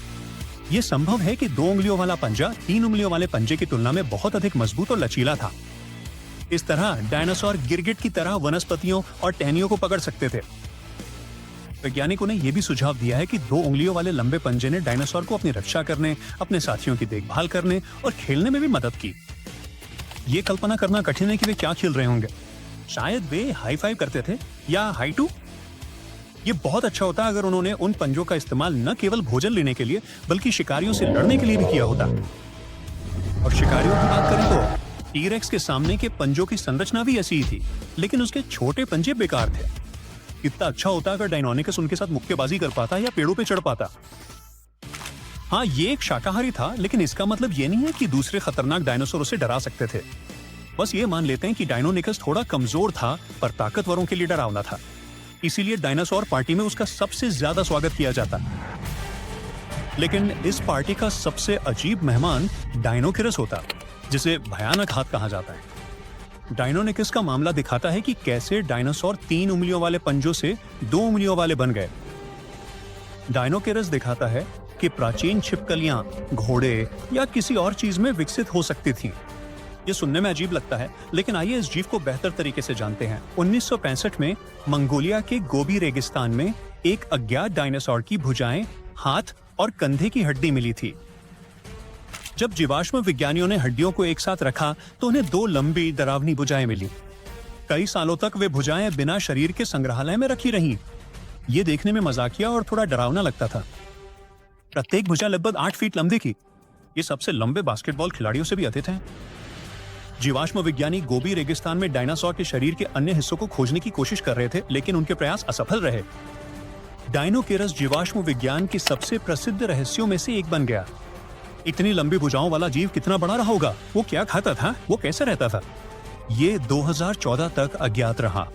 यह संभव है कि 2 उंगलियों वाला पंजा 3 उंगलियों वाले पंजे की तुलना में बहुत अधिक मजबूत और लचीला था। इस तरह डायनासोर गिरगिट की तरह वनस्पतियों और टहनियों को पकड़ सकते थे। वैज्ञानिकों ने यह भी सुझाव दिया है कि 2 उंगलियों वाले लंबे पंजे ने डायनासोर को अपनी रक्षा करने, अपने साथियों की देखभाल करने और खेलने में भी मदद की। ये कल्पना करना कठिन है कि वे क्या खेल रहे होंगे। शायद वे हाई फाइव करते थे या हाई टू। ये बहुत अच्छा होता अगर उन्होंने उन पंजों का इस्तेमाल न केवल भोजन लेने के लिए बल्कि शिकारियों से लड़ने के लिए भी किया होता। और शिकारियों की बात करें तो टीरेक्स के सामने के पंजों की संरचना भी ऐसी ही थी, लेकिन उसके छोटे पंजे बेकार थे। कितना अच्छा होता अगर डायनोनिकस उनके साथ मुक्केबाजी कर पाता या पेड़ों पे चढ़ पाता। हाँ, ये एक शाकाहारी था, लेकिन इसका मतलब ये नहीं है कि दूसरे खतरनाक डायनासोर उसे डरा सकते थे। बस ये मान लेते हैं कि डायनोनिकस थोड़ा कमजोर था, पर ताकतवरों के लिए डरावना था। इसीलिए डायनासोर पार्टी में उसका सबसे ज्यादा स्वागत किया जाता। लेकिन इस पार्टी का सबसे अजीब मेहमान डायनोकेरस होता, जिसे भयानक हाथ कहा जाता है। डायनोनिकस का मामला दिखाता है कि कैसे डायनासोर 3 उंगलियों वाले पंजों से 2 उंगलियों वाले बन गए। डायनोकेरस दिखाता है कि प्राचीन छिपकलियां घोड़े या किसी और चीज में विकसित हो सकती थीं। ये सुनने में अजीब लगता है, लेकिन आइए इस जीव को बेहतर तरीके से जानते हैं। 1965 में मंगोलिया के गोबी रेगिस्तान में एक अज्ञात डायनासोर की भुजाएं, हाथ और कंधे की हड्डी मिली थी। जब जीवाश्म विज्ञानियों ने हड्डियों को एक साथ रखा तो उन्हें 2 लंबी डरावनी भुजाएं मिली। कई सालों तक वे भुजाएं बिना शरीर के संग्रहालय में रखी रहीं। ये देखने में मजाकिया और थोड़ा डरावना लगता था। प्रत्येक भुजा लगभग 8 फीट लंबी थी। ये सबसे लंबे बास्केटबॉल खिलाड़ियों से भी अधिक हैं। जीवाश्म विज्ञानी गोबी रेगिस्तान में डायनासोर के शरीर के अन्य हिस्सों को खोजने की कोशिश कर रहे थे, लेकिन उनके प्रयास असफल रहे। डायनोकेरस जीवाश्म विज्ञान के सबसे प्रसिद्ध रहस्यों में से एक बन गया। इतनी लंबी भुजाओं वाला जीव कितना बड़ा रहा होगा? वो क्या खाता था? वो कैसे रहता था? ये 2014 तक अज्ञात रहा।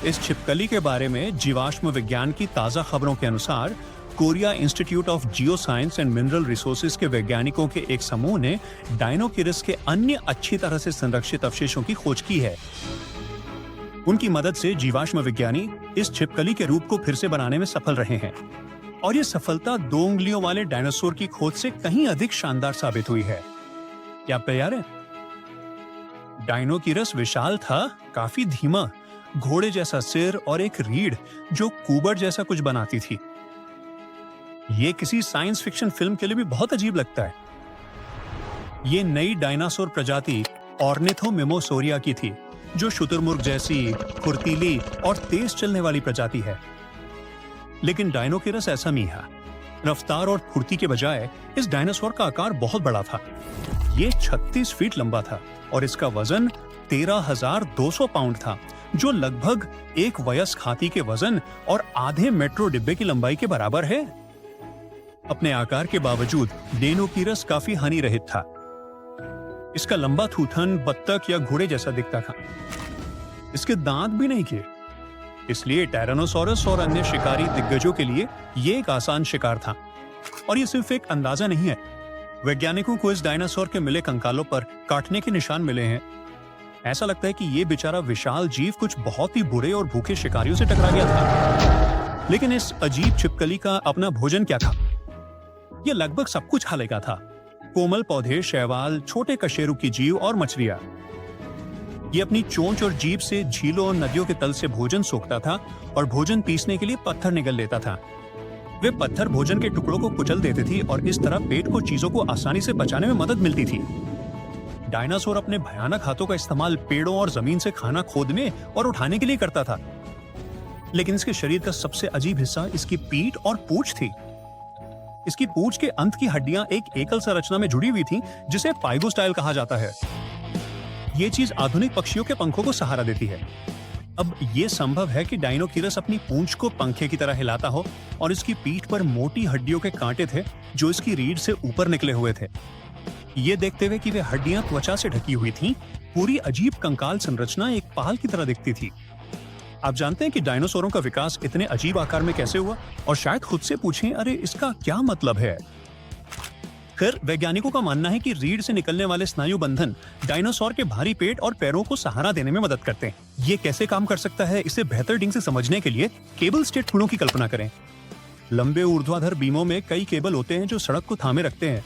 इस छिपकली के बारे में जीवाश्म विज्ञान की ताजा खबरों के अनुसार Korea institute of geo science and mineral resources के वैज्ञानिकों के एक समूह ने डायनोकेरस के अन्य अच्छी तरह से संरक्षित अवशेषों की खोज की है। उनकी मदद से जीवाश्म विज्ञानी इस छिपकली के रूप को फिर से बनाने में सफल रहे हैं, और ये सफलता 2 उंगलियों वाले डायनासोर की खोज से कहीं अधिक शानदार साबित हुई है। क्या आप तैयार हैं? डायनोकेरस विशाल था, काफी धीमा, घोड़े जैसा सिर और एक रीढ़ जो कुबर जैसा कुछ बनाती थी। ये किसी साइंस फिक्शन फिल्म के लिए भी बहुत अजीब लगता है। ये नई डायनासोर प्रजाति ऑर्निथोमिमोसोरिया की थी, जो शुतुरमुर्ग जैसी फुर्तीली और तेज चलने वाली प्रजाति है। लेकिन डायनोकेरस ऐसा नहीं है। रफ्तार और फुर्ती के बजाय इस डायनासोर का आकार बहुत बड़ा था। ये 36 फीट लंबा था और इसका वजन 13,200 पाउंड था, जो लगभग एक वयस्क हाथी के वजन और आधे मेट्रो डिब्बे की लंबाई के बराबर है। अपने आकार के बावजूद डेनोकीरस काफी हानि रहित था। इसका लंबा थूथन बत्तख या घोड़े जैसा दिखता था। इसके दांत भी नहीं थे, इसलिए टायरानोसोरस और अन्य शिकारी दिग्गजों के लिए यह एक आसान शिकार था। और ये सिर्फ एक अंदाजा नहीं है, वैज्ञानिकों को इस डायनासोर के मिले कंकालों पर काटने के निशान मिले हैं। ऐसा लगता है कि ये बेचारा विशाल जीव कुछ बहुत ही बुरे और भूखे शिकारियों से टकरा गया था। लेकिन इस अजीब छिपकली का अपना भोजन क्या था? ये लगभग सब कुछ खा लेगा था। कोमल पौधे, शैवाल, छोटे कशेरुकी जीव और मछलियां। ये अपनी चोंच और जीभ से झीलों और नदियों के तल से भोजन सोखता था और भोजन पीसने के लिए पत्थर निगल लेता था। वे पत्थर भोजन के टुकड़ों को कुचल देते थे और इस तरह पेट को चीजों को आसानी से पचाने में मदद मिलती थी। डायनासोर अपने भयानक हाथों का इस्तेमाल पेड़ों और जमीन से खाना खोदने और उठाने के लिए करता था। लेकिन इसके शरीर का सबसे अजीब हिस्सा इसकी पीठ और पूंछ थी। इसकी पूंछ के अंत की हड्डियां एक एकल संरचना में जुड़ी हुई थीं, जिसे पाइगोस्टाइल कहा जाता है। ये चीज आधुनिक पक्षियों के पंखों को सहारा देती है। अब यह संभव है कि डायनोकीरस अपनी पूंछ को पंखे की तरह हिलाता हो और इसकी पीठ पर मोटी हड्डियों के कांटे थे जो इसकी रीढ़ से ऊपर निकले हुए थे। ये देखते हुए कि वे हड्डियां त्वचा से ढकी हुई थीं, पूरी अजीब कंकाल संरचना एक पाल की तरह दिखती थी। आप जानते हैं कि डायनासोरों का विकास इतने अजीब आकार में कैसे हुआ? और शायद खुद से पूछें, अरे इसका क्या मतलब है? खैर, वैज्ञानिकों का मानना है कि रीढ़ से निकलने वाले स्नायु बंधन डायनासोर के भारी पेट और पैरों को सहारा देने में मदद करते हैं। ये कैसे काम कर सकता है, इसे बेहतर ढंग से समझने के लिए केबल स्टेड थूड़ों की कल्पना करें। लंबे ऊर्ध्वाधर बीमों में कई केबल होते हैं जो सड़क को थामे रखते हैं।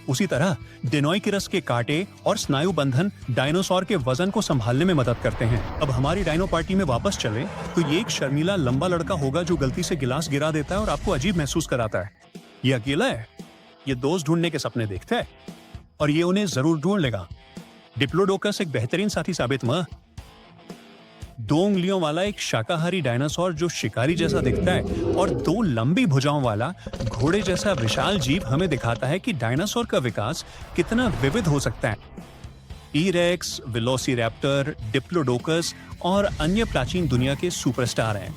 उसी तरह डेनोकीरस के कांटे और स्नायु बंधन डायनासोर के वजन को संभालने में मदद करते हैं। अब हमारी डायनो पार्टी में वापस चले तो ये एक शर्मीला लंबा लड़का होगा जो गलती से गिलास गिरा देता है और आपको अजीब महसूस कराता है। ये अकेला है, ये दोस्त ढूंढने के सपने देखता है और ये उन्हें जरूर ढूंढ लेगा। डिप्लोडोकस एक बेहतरीन साथी साबित हुआ। 2 उंगलियों वाला एक शाकाहारी डायनासोर जो शिकारी जैसा दिखता है और 2 लंबी भुजाओं वाला घोड़े जैसा विशाल जीव हमें दिखाता है कि डायनासोर का विकास कितना विविध हो सकता है। टी-रेक्स, वेलोसिरैप्टर, डिप्लोडोकस और अन्य प्राचीन दुनिया के सुपरस्टार हैं।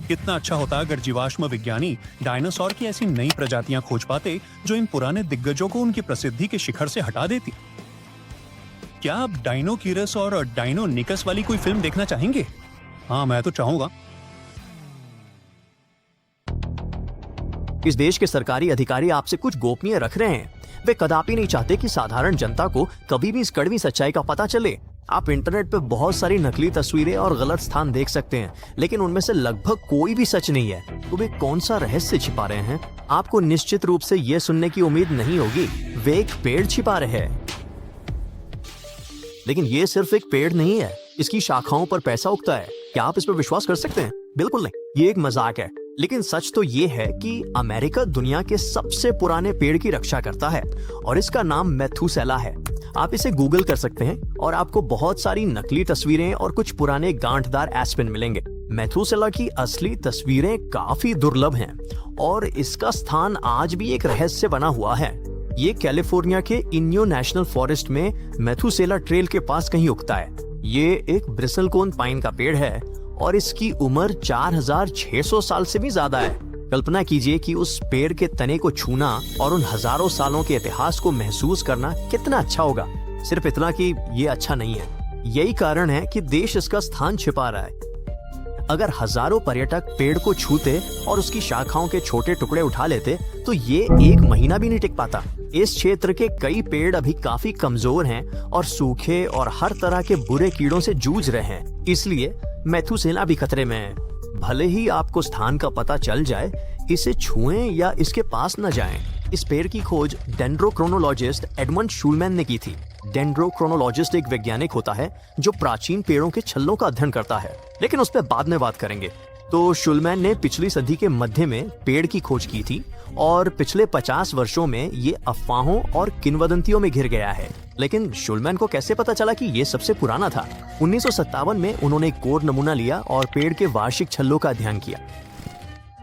कितना अच्छा होता अगर जीवाश्म विज्ञानी डायनासोर की ऐसी नई प्रजातियां खोज पाते जो इन पुराने दिग्गजों को उनकी प्रसिद्धि के शिखर से हटा देती। क्या आप डायनोकीरस और डायनोनिकस वाली कोई फिल्म देखना चाहेंगे? हाँ, मैं तो चाहूंगा। इस देश के सरकारी अधिकारी आपसे कुछ गोपनीय रख रहे हैं। वे कदापि नहीं चाहते कि साधारण जनता को कभी भी इस कड़वी सच्चाई का पता चले। आप इंटरनेट पे बहुत सारी नकली तस्वीरें और गलत स्थान देख सकते हैं, लेकिन उनमें से लगभग कोई भी सच नहीं है। तो वे कौन सा रहस्य छिपा रहे हैं? आपको निश्चित रूप से यह सुनने की उम्मीद नहीं होगी। वे एक पेड़ छिपा रहे हैं। लेकिन ये सिर्फ एक पेड़ नहीं है, इसकी शाखाओं पर पैसा उगता है। क्या आप इस पर विश्वास कर सकते हैं? बिल्कुल नहीं, ये एक मजाक है। लेकिन सच तो ये है कि अमेरिका दुनिया के सबसे पुराने पेड़ की रक्षा करता है और इसका नाम मेथुसेला है। आप इसे गूगल कर सकते हैं और आपको बहुत सारी नकली तस्वीरें और कुछ पुराने गांठदार एस्पेन मिलेंगे। मेथुसेला की असली तस्वीरें काफी दुर्लभ हैं और इसका स्थान आज भी एक रहस्य बना हुआ है। ये कैलिफोर्निया के इन्यो नेशनल फॉरेस्ट में मेथुसेला ट्रेल के पास कहीं उगता है। ये एक ब्रिसलकोन पाइन का पेड़ है और इसकी उम्र 4600 साल से भी ज्यादा है। कल्पना कीजिए कि उस पेड़ के तने को छूना और उन हजारों सालों के इतिहास को महसूस करना कितना अच्छा होगा। सिर्फ इतना कि ये अच्छा नहीं है। यही कारण है कि देश इसका स्थान छिपा रहा है। अगर हजारों पर्यटक पेड़ को छूते और उसकी शाखाओं के छोटे टुकड़े उठा लेते तो ये 1 महीना भी नहीं टिक पाता। इस क्षेत्र के कई पेड़ अभी काफी कमजोर हैं और सूखे और हर तरह के बुरे कीड़ों से जूझ रहे हैं। इसलिए मेथुसेला भी खतरे में है। भले ही आपको स्थान का पता चल जाए, इसे छुएं या इसके पास न जाएं। इस पेड़ की खोज डेंड्रोक्रोनोलॉजिस्ट एडमंड शूलमैन ने की थी। डेंड्रोक्रोनोलॉजिस्ट एक वैज्ञानिक होता है जो प्राचीन पेड़ों के छल्लों का अध्ययन करता है, लेकिन उस पर बाद में बात करेंगे। तो शूलमैन ने पिछली सदी के मध्य में पेड़ की खोज की थी और पिछले 50 वर्षों में ये अफवाहों और किंवदंतियों में घिर गया है। लेकिन शूलमैन को कैसे पता चला कि ये सबसे पुराना था? 1957 में उन्होंने एक कोर नमूना लिया और पेड़ के वार्षिक छल्लों का अध्ययन किया।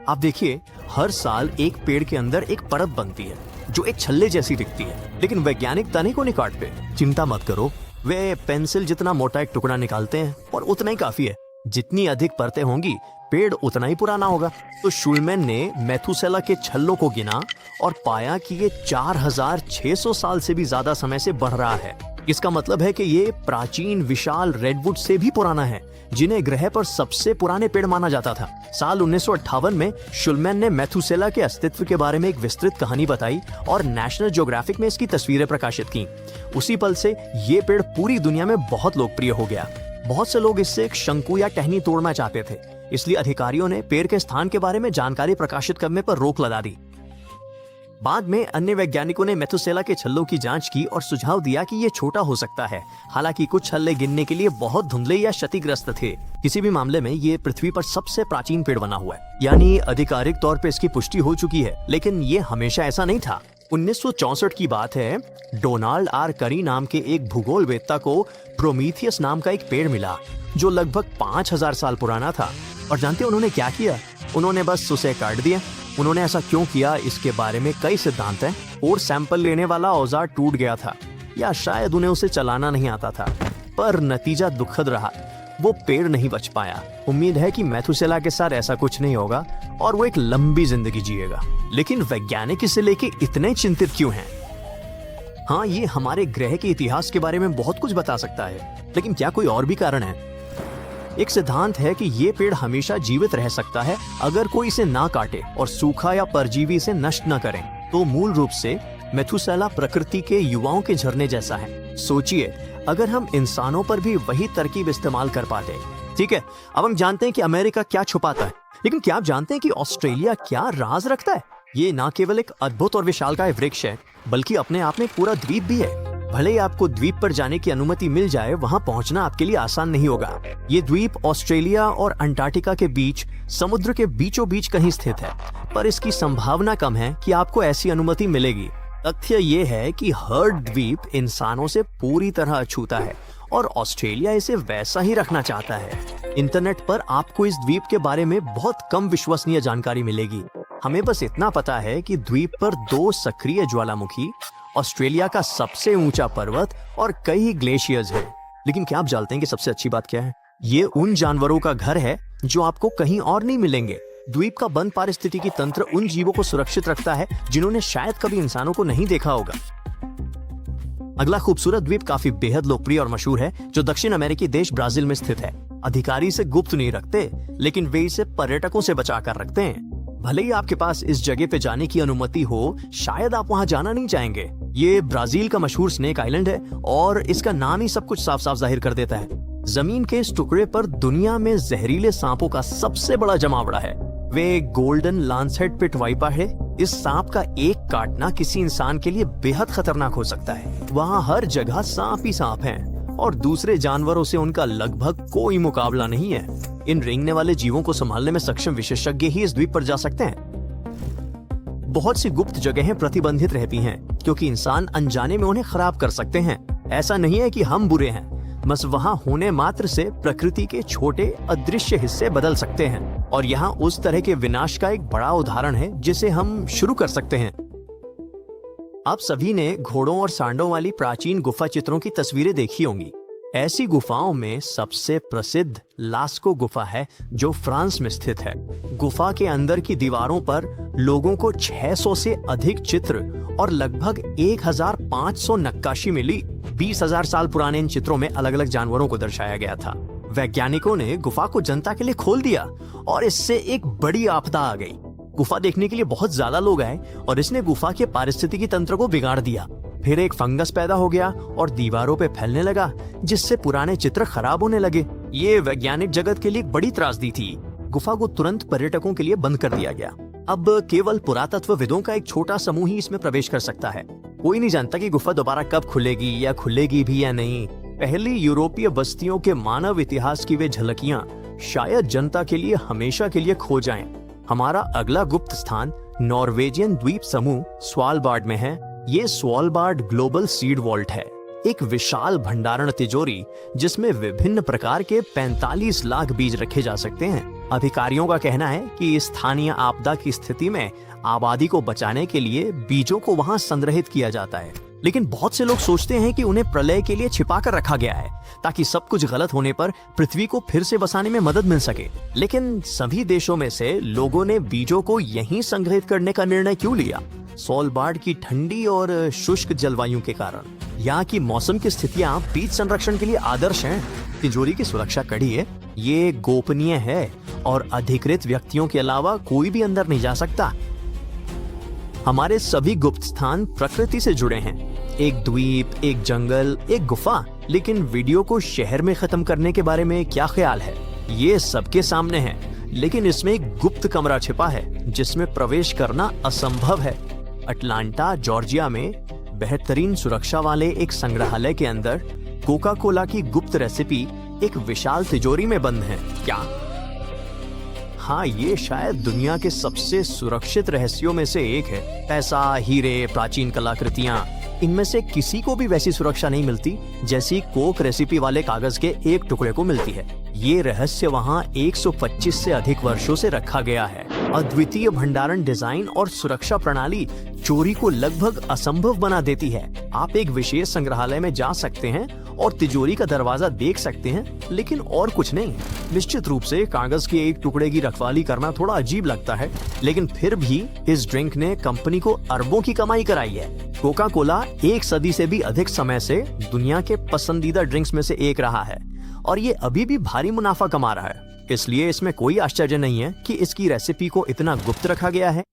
आप देखिए, हर साल एक पेड़ के अंदर एक परत बनती है जो एक छल्ले जैसी दिखती है, लेकिन वैज्ञानिक तने को नहीं काटते। चिंता मत करो, वे पेंसिल जितना मोटा एक टुकड़ा निकालते हैं और उतना ही काफी है। जितनी अधिक परतें होंगी पेड़ उतना ही पुराना होगा। तो शुलमैन ने मेथुसेला के छल्लों को गिना और पाया कि ये 4600 साल से भी ज्यादा समय से बढ़ रहा है। इसका मतलब है कि ये प्राचीन विशाल रेडवुड से भी पुराना है, जिन्हें ग्रह पर सबसे पुराने पेड़ माना जाता था। साल 1958 में शुलमैन ने मेथुसेला के अस्तित्व के बारे में एक विस्तृत कहानी बताई और नेशनल ज्योग्राफिक में इसकी तस्वीरें प्रकाशित की। उसी पल से ये पेड़ पूरी दुनिया में बहुत लोकप्रिय हो गया। बहुत से लोग इससे एक शंकु या टहनी तोड़ना चाहते थे, इसलिए अधिकारियों ने पेड़ के स्थान के बारे में जानकारी प्रकाशित करने पर रोक लगा दी। बाद में अन्य वैज्ञानिकों ने मेथुसेला के छल्लों की जांच की और सुझाव दिया कि ये छोटा हो सकता है। हालांकि कुछ छल्ले गिनने के लिए बहुत धुंधले या क्षतिग्रस्त थे। किसी भी मामले में ये पृथ्वी पर सबसे प्राचीन पेड़ बना हुआ है, यानी आधिकारिक तौर पे इसकी पुष्टि हो चुकी है। लेकिन ये हमेशा ऐसा नहीं था। 1964 की बात है। डोनाल्ड आर करी नाम के एक भूगोलवेत्ता को प्रोमीथियस नाम का एक पेड़ मिला जो लगभग 5000 साल पुराना था। और जानते हैं उन्होंने क्या किया? उन्होंने बस उसे काट दिया। उन्होंने ऐसा क्यों किया, इसके बारे में कई सिद्धांत हैं। और सैंपल लेने वाला औजार टूट गया था या शायद उन्हें उसे चलाना नहीं आता था, पर नतीजा दुखद रहा। वो पेड़ नहीं बच पाया। उम्मीद है कि मेथुसेला के साथ ऐसा कुछ नहीं होगा और वो एक लंबी जिंदगी जिएगा। लेकिन वैज्ञानिक इसे लेके इतने चिंतित क्यों हैं? हाँ, ये हमारे ग्रह के इतिहास के बारे में बहुत कुछ बता सकता है, लेकिन क्या कोई और भी कारण है? एक सिद्धांत है कि ये पेड़ हमेशा जीवित रह सकता है अगर कोई इसे ना काटे और सूखा या परजीवी इसे नष्ट न करें। तो मूल रूप से मेथुसेला प्रकृति के युवाओं के झरने जैसा है। सोचिए, अगर हम इंसानों पर भी वही तरकीब इस्तेमाल कर पाते। ठीक है, अब हम जानते हैं कि अमेरिका क्या छुपाता है, लेकिन क्या आप जानते हैं कि ऑस्ट्रेलिया क्या राज रखता है? ये न केवल एक अद्भुत और विशालकाय वृक्ष है, बल्कि अपने आप में पूरा द्वीप भी है। भले ही आपको द्वीप पर जाने की अनुमति मिल जाए, वहां पहुंचना आपके लिए आसान नहीं होगा। ये द्वीप ऑस्ट्रेलिया और अंटार्कटिका के बीच समुद्र के बीचों बीच कहीं स्थित है, पर इसकी संभावना कम है कि आपको ऐसी अनुमति मिलेगी। तथ्य ये है कि हर द्वीप इंसानों से पूरी तरह अछूता है और ऑस्ट्रेलिया इसे वैसा ही रखना चाहता है। इंटरनेट पर आपको इस द्वीप के बारे में बहुत कम विश्वसनीय जानकारी मिलेगी। हमें बस इतना पता है कि द्वीप पर 2 सक्रिय ज्वालामुखी, ऑस्ट्रेलिया का सबसे ऊंचा पर्वत और कई ग्लेशियर्स हैं। लेकिन क्या आप जानते हैं कि सबसे अच्छी बात क्या है? ये उन जानवरों का घर है जो आपको कहीं और नहीं मिलेंगे। द्वीप का बंद पारिस्थितिकी तंत्र उन जीवों को सुरक्षित रखता है जिन्होंने शायद कभी इंसानों को नहीं देखा होगा। अगला खूबसूरत द्वीप काफी बेहद लोकप्रिय और मशहूर है, जो दक्षिण अमेरिकी देश ब्राजील में स्थित है। अधिकारी इसे गुप्त नहीं रखते, लेकिन वे इसे पर्यटकों से बचा कर रखते हैं। भले ही आपके पास इस जगह पे जाने की अनुमति हो, शायद आप वहां जाना नहीं चाहेंगे। ये ब्राजील का मशहूर स्नेक आइलैंड है और इसका नाम ही सब कुछ साफ साफ जाहिर कर देता है। जमीन के इस टुकड़े पर दुनिया में जहरीले सांपों का सबसे बड़ा जमावड़ा है। वे गोल्डन लांसहेड पिट वाइपर है। इस सांप का एक काटना किसी इंसान के लिए बेहद खतरनाक हो सकता है। वहाँ हर जगह सांप ही सांप हैं और दूसरे जानवरों से उनका लगभग कोई मुकाबला नहीं है। इन रेंगने वाले जीवों को संभालने में सक्षम विशेषज्ञ ही इस द्वीप पर जा सकते हैं। बहुत सी गुप्त जगहें प्रतिबंधित रहती हैं, क्योंकि इंसान अनजाने में उन्हें खराब कर सकते हैं। ऐसा नहीं है कि हम बुरे हैं, बस वहाँ होने मात्र से प्रकृति के छोटे अदृश्य हिस्से बदल सकते हैं। और यहाँ उस तरह के विनाश का एक बड़ा उदाहरण है जिसे हम शुरू कर सकते हैं। आप सभी ने घोड़ों और सांडों वाली प्राचीन गुफा चित्रों की तस्वीरें देखी होंगी। ऐसी गुफाओं में सबसे प्रसिद्ध लास्को गुफा है, जो फ्रांस में स्थित है। गुफा के अंदर की दीवारों पर लोगों को 600 से अधिक चित्र और लगभग 1500 नक्काशी मिली। 20,000 साल पुराने इन चित्रों में अलग अलग जानवरों को दर्शाया गया था। वैज्ञानिकों ने गुफा को जनता के लिए खोल दिया और इससे एक बड़ी आपदा आ गई। गुफा देखने के लिए बहुत ज्यादा लोग आए और इसने गुफा के पारिस्थितिकी तंत्र को बिगाड़ दिया। फिर एक फंगस पैदा हो गया और दीवारों पे फैलने लगा, जिससे पुराने चित्र खराब होने लगे। ये वैज्ञानिक जगत के लिए एक बड़ी त्रासदी थी। गुफा को तुरंत पर्यटकों के लिए बंद कर दिया गया। अब केवल पुरातत्वविदों का एक छोटा समूह ही इसमें प्रवेश कर सकता है। कोई नहीं जानता कि गुफा दोबारा कब खुलेगी या खुलेगी भी या नहीं। पहली यूरोपीय बस्तियों के मानव इतिहास की वे झलकियां शायद जनता के लिए हमेशा के लिए खो जाएं। हमारा अगला गुप्त स्थान नॉर्वेजियन द्वीप समूह स्वालबार्ड में है। ये स्वालबार्ड ग्लोबल सीड वॉल्ट है, एक विशाल भंडारण तिजोरी जिसमें विभिन्न प्रकार के 45 लाख बीज रखे जा सकते हैं। अधिकारियों का कहना है कि स्थानीय आपदा की स्थिति में आबादी को बचाने के लिए बीजों को वहां संग्रहित किया जाता है। लेकिन बहुत से लोग सोचते हैं कि उन्हें प्रलय के लिए छिपा कर रखा गया है ताकि सब कुछ गलत होने पर पृथ्वी को फिर से बसाने में मदद मिल सके। लेकिन सभी देशों में से लोगों ने बीजों को यहीं संग्रहित करने का निर्णय क्यों लिया? सोलबार्ड की ठंडी और शुष्क जलवायु के कारण यहाँ की मौसम की स्थितियाँ बीज संरक्षण के लिए आदर्श हैं। तिजोरी की सुरक्षा कड़ी है, ये गोपनीय है और अधिकृत व्यक्तियों के अलावा कोई भी अंदर नहीं जा सकता। हमारे सभी गुप्त स्थान प्रकृति से जुड़े हैं, एक द्वीप, एक जंगल, एक गुफा। लेकिन वीडियो को शहर में खत्म करने के बारे में क्या ख्याल है? ये सबके सामने है, लेकिन इसमें एक गुप्त कमरा छिपा है जिसमें प्रवेश करना असंभव है। अटलांटा, जॉर्जिया में बेहतरीन सुरक्षा वाले एक संग्रहालय के अंदर कोका कोला की गुप्त रेसिपी एक विशाल तिजोरी में बंद है। क्या? हाँ, ये शायद दुनिया के सबसे सुरक्षित रहस्यों में से एक है। पैसा, हीरे, प्राचीन कलाकृतियां, इनमें से किसी को भी वैसी सुरक्षा नहीं मिलती जैसी कोक रेसिपी वाले कागज के एक टुकड़े को मिलती है। ये रहस्य वहाँ 125 से अधिक वर्षों से रखा गया है। अद्वितीय भंडारण डिजाइन और सुरक्षा प्रणाली चोरी को लगभग असंभव बना देती है। आप एक विशेष संग्रहालय में जा सकते हैं और तिजोरी का दरवाजा देख सकते हैं, लेकिन और कुछ नहीं। निश्चित रूप से कागज के एक टुकड़े की रखवाली करना थोड़ा अजीब लगता है, लेकिन फिर भी इस ड्रिंक ने कंपनी को अरबों की कमाई कराई है। कोका कोला 1 सदी से भी अधिक समय से दुनिया के पसंदीदा ड्रिंक्स में से एक रहा है और ये अभी भी भारी मुनाफा कमा रहा है। इसलिए इसमें कोई आश्चर्य नहीं है कि इसकी रेसिपी को इतना गुप्त रखा गया है।